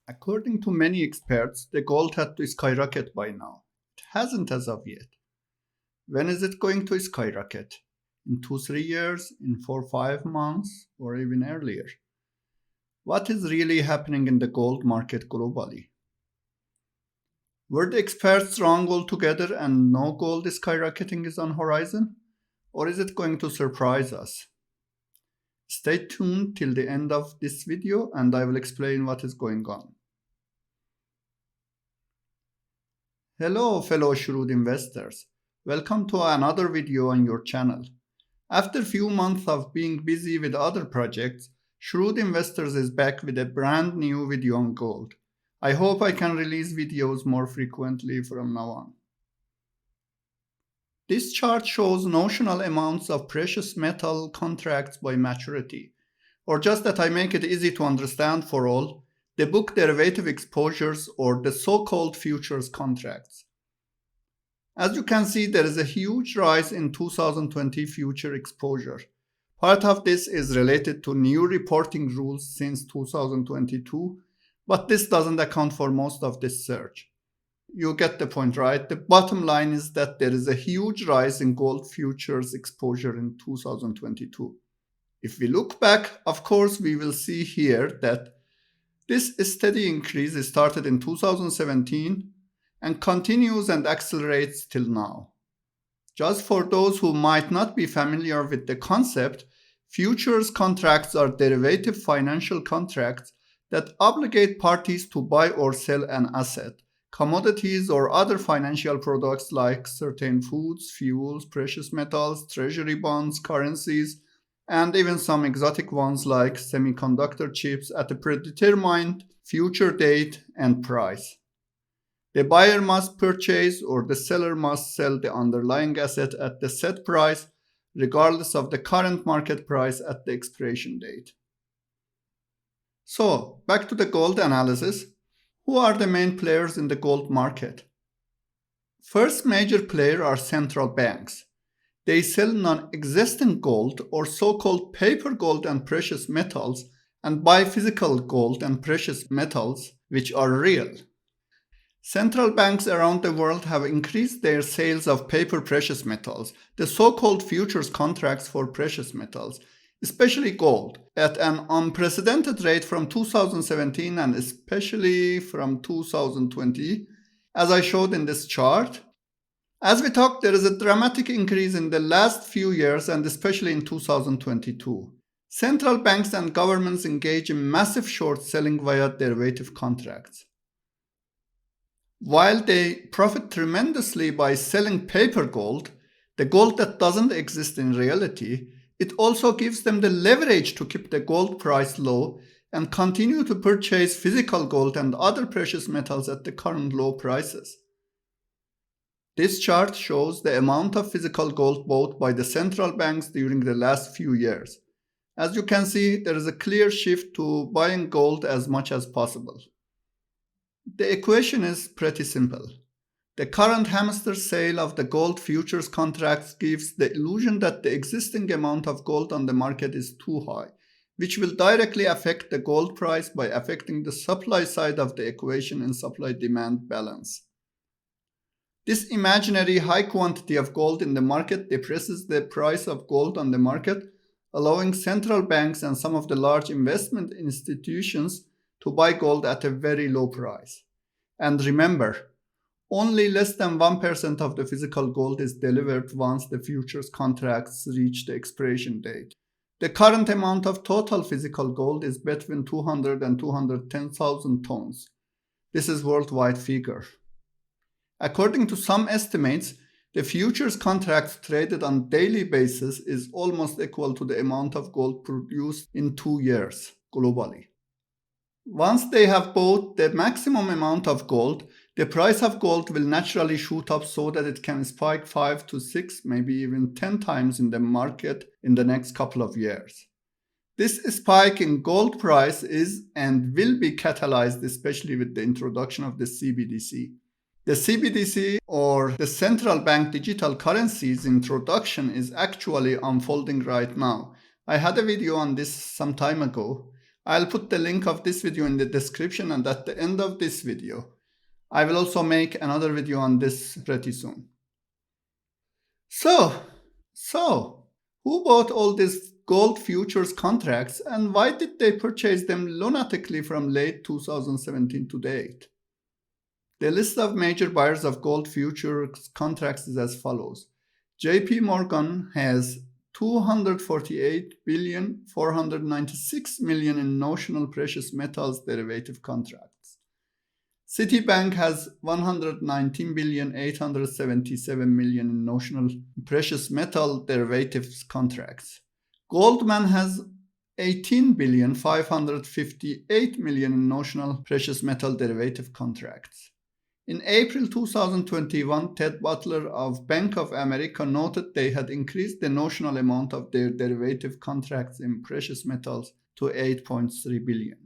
According to many experts, the gold had to skyrocket by now. It hasn't as of yet. When is it going to skyrocket? In 2 3 years, in 4 5 months, or even earlier? What is really happening in the gold market globally? Were the experts wrong altogether and no gold skyrocketing is on horizon? Or is it going to surprise us? Stay tuned till the end of this video and I will explain what is going on. Hello fellow shrewd investors. Welcome to another video on your channel. After few months of being busy with other projects, Shrewd Investors is back with a brand new video on gold. I hope I can release videos more frequently from now on. This chart shows notional amounts of precious metal contracts by maturity. Or just that I make it easy to understand for all, the book derivative exposures or the so-called futures contracts. As you can see, there is a huge rise in 2020 future exposure. Part of this is related to new reporting rules since 2022, but this doesn't account for most of this surge. You get the point, right? The bottom line is that there is a huge rise in gold futures exposure in 2022. If we look back, of course, we will see here that this steady increase started in 2017 and continues and accelerates till now. Just for those who might not be familiar with the concept, futures contracts are derivative financial contracts that obligate parties to buy or sell an asset, commodities or other financial products like certain foods, fuels, precious metals, treasury bonds, currencies, and even some exotic ones like semiconductor chips at a predetermined future date and price. The buyer must purchase or the seller must sell the underlying asset at the set price, regardless of the current market price at the expiration date. So, back to the gold analysis. Who are the main players in the gold market? First major player are central banks. They sell non-existent gold or so-called paper gold and precious metals and buy physical gold and precious metals which are real. Central banks around the world have increased their sales of paper precious metals, the so-called futures contracts for precious metals, especially gold, at an unprecedented rate from 2017 and especially from 2020, as I showed in this chart. As we talked, there is a dramatic increase in the last few years and especially in 2022. Central banks and governments engage in massive short selling via derivative contracts. While they profit tremendously by selling paper gold, the gold that doesn't exist in reality, it also gives them the leverage to keep the gold price low and continue to purchase physical gold and other precious metals at the current low prices. This chart shows the amount of physical gold bought by the central banks during the last few years. As you can see, there is a clear shift to buying gold as much as possible. The equation is pretty simple. The current hamster sale of the gold futures contracts gives the illusion that the existing amount of gold on the market is too high, which will directly affect the gold price by affecting the supply side of the equation in supply-demand balance. This imaginary high quantity of gold in the market depresses the price of gold on the market, allowing central banks and some of the large investment institutions to buy gold at a very low price. And remember, only less than 1% of the physical gold is delivered once the futures contracts reach the expiration date. The current amount of total physical gold is between 200 and 210,000 tons. This is worldwide figure. According to some estimates, the futures contracts traded on daily basis is almost equal to the amount of gold produced in 2 years globally. Once they have bought the maximum amount of gold, the price of gold will naturally shoot up so that it can spike 5 to 6, maybe even 10 times in the market in the next couple of years. This spike in gold price is and will be catalyzed especially with the introduction of the CBDC. The CBDC, or the central bank digital currency's introduction, is actually unfolding right now. I had a video on this some time ago. I'll put the link of this video in the description and at the end of this video. I will also make another video on this pretty soon. So, who bought all these gold futures contracts and why did they purchase them lunatically from late 2017 to date? The list of major buyers of gold futures contracts is as follows. JP Morgan has 248,496 million in notional precious metals derivative contracts. Citibank has 119,877 million in notional precious metal derivatives contracts. Goldman has 18,558 million in notional precious metal derivative contracts. In April 2021, Ted Butler of Bank of America noted they had increased the notional amount of their derivative contracts in precious metals to 8.3 billion.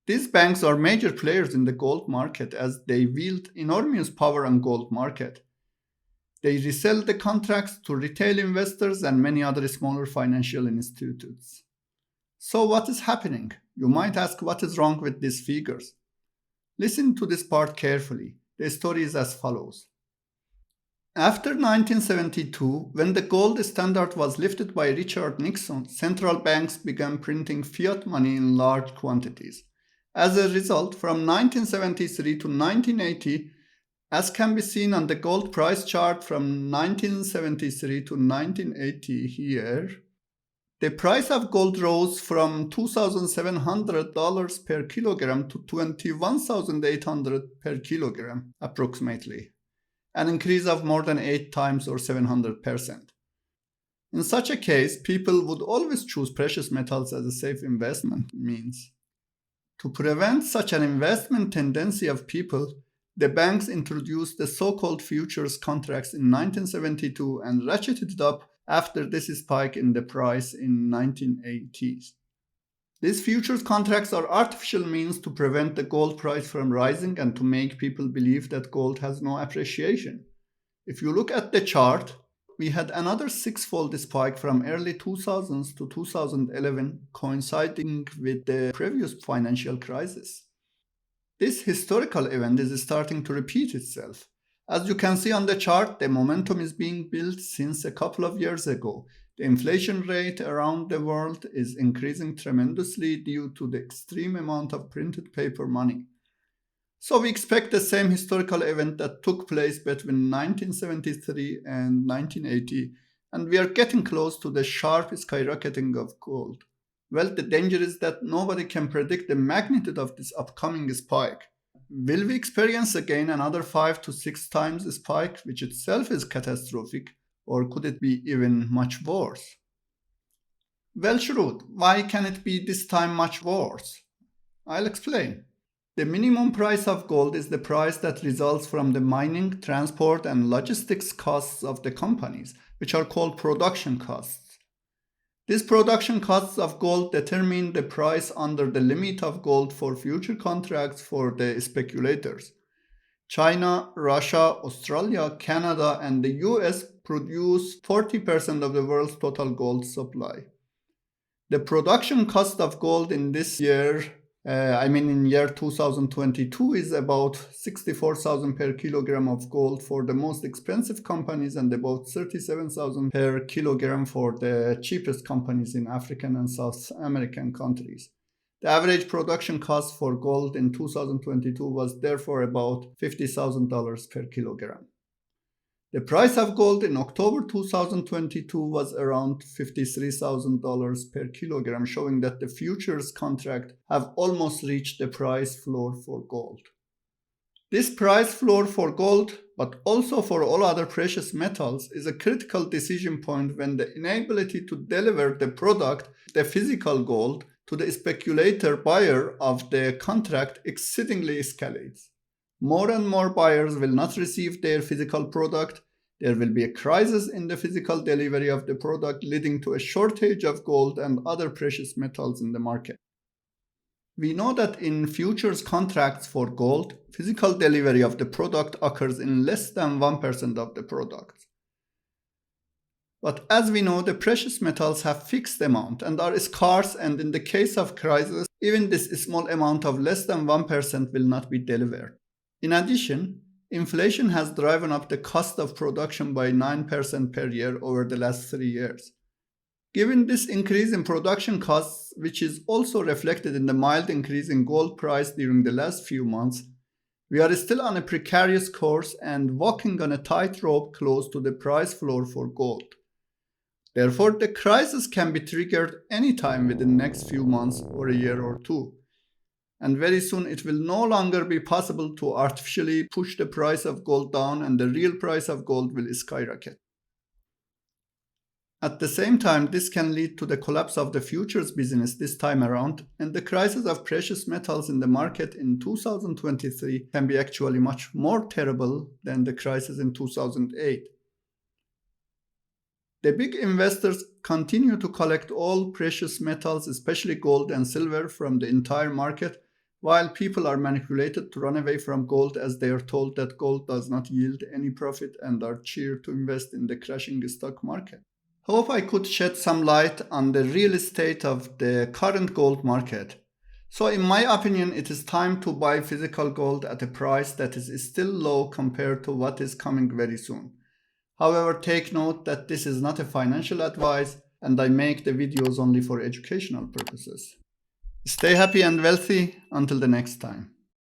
These banks are major players in the gold market as they wield enormous power on gold market. They resell the contracts to retail investors and many other smaller financial institutes. So what is happening? You might ask what is wrong with these figures. Listen to this part carefully. The story is as follows. After 1972, when the gold standard was lifted by Richard Nixon, central banks began printing fiat money in large quantities. As a result, from 1973 to 1980, as can be seen on the gold price chart from 1973 to 1980 here, the price of gold rose from $2,700 per kilogram to $21,800 per kilogram, approximately, an increase of more than 8 times or 700%. In such a case, people would always choose precious metals as a safe investment means. To prevent such an investment tendency of people, the banks introduced the so-called futures contracts in 1972 and ratcheted it up after this spike in the price in 1980s. These futures contracts are artificial means to prevent the gold price from rising and to make people believe that gold has no appreciation. If you look at the chart, we had another six-fold spike from early 2000s to 2011 coinciding with the previous financial crisis. This historical event is starting to repeat itself. As you can see on the chart, the momentum is being built since a couple of years ago. The inflation rate around the world is increasing tremendously due to the extreme amount of printed paper money. So we expect the same historical event that took place between 1973 and 1980, and we are getting close to the sharp skyrocketing of gold. Well, the danger is that nobody can predict the magnitude of this upcoming spike. Will we experience again another 5 to 6 times spike, which itself is catastrophic, or could it be even much worse? Well, Shrud, why can it be this time much worse? I'll explain. The minimum price of gold is the price that results from the mining, transport, and logistics costs of the companies, which are called production costs. These production costs of gold determine the price under the limit of gold for future contracts for the speculators. China, Russia, Australia, Canada, and the US produce 40% of the world's total gold supply. The production cost of gold in this year, in year 2022, is about 64,000 per kilogram of gold for the most expensive companies and about 37,000 per kilogram for the cheapest companies in African and South American countries. The average production cost for gold in 2022 was therefore about $50,000 per kilogram. The price of gold in October 2022 was around $53,000 per kilogram, showing that the futures contract have almost reached the price floor for gold. This price floor for gold, but also for all other precious metals, is a critical decision point when the inability to deliver the product, the physical gold, to the speculator buyer of the contract exceedingly escalates. More and more buyers will not receive their physical product. There will be a crisis in the physical delivery of the product, leading to a shortage of gold and other precious metals in the market. We know that in futures contracts for gold, physical delivery of the product occurs in less than 1% of the product. But as we know, the precious metals have fixed amount and are scarce, and in the case of crisis, Even this small amount of less than 1% will not be delivered. In addition, inflation has driven up the cost of production by 9% per year over the last 3 years. Given this increase in production costs, which is also reflected in the mild increase in gold price during the last few months, we are still on a precarious course and walking on a tightrope close to the price floor for gold. Therefore, the crisis can be triggered anytime within the next few months or a year or two. And very soon it will no longer be possible to artificially push the price of gold down, and the real price of gold will skyrocket. At the same time, this can lead to the collapse of the futures business this time around, and the crisis of precious metals in the market in 2023 can be actually much more terrible than the crisis in 2008. The big investors continue to collect all precious metals, especially gold and silver, from the entire market, while people are manipulated to run away from gold as they are told that gold does not yield any profit and are cheered to invest in the crashing stock market. Hope I could shed some light on the real state of the current gold market. So in my opinion, it is time to buy physical gold at a price that is still low compared to what is coming very soon. However, take note that this is not a financial advice and I make the videos only for educational purposes. Stay happy and wealthy until the next time.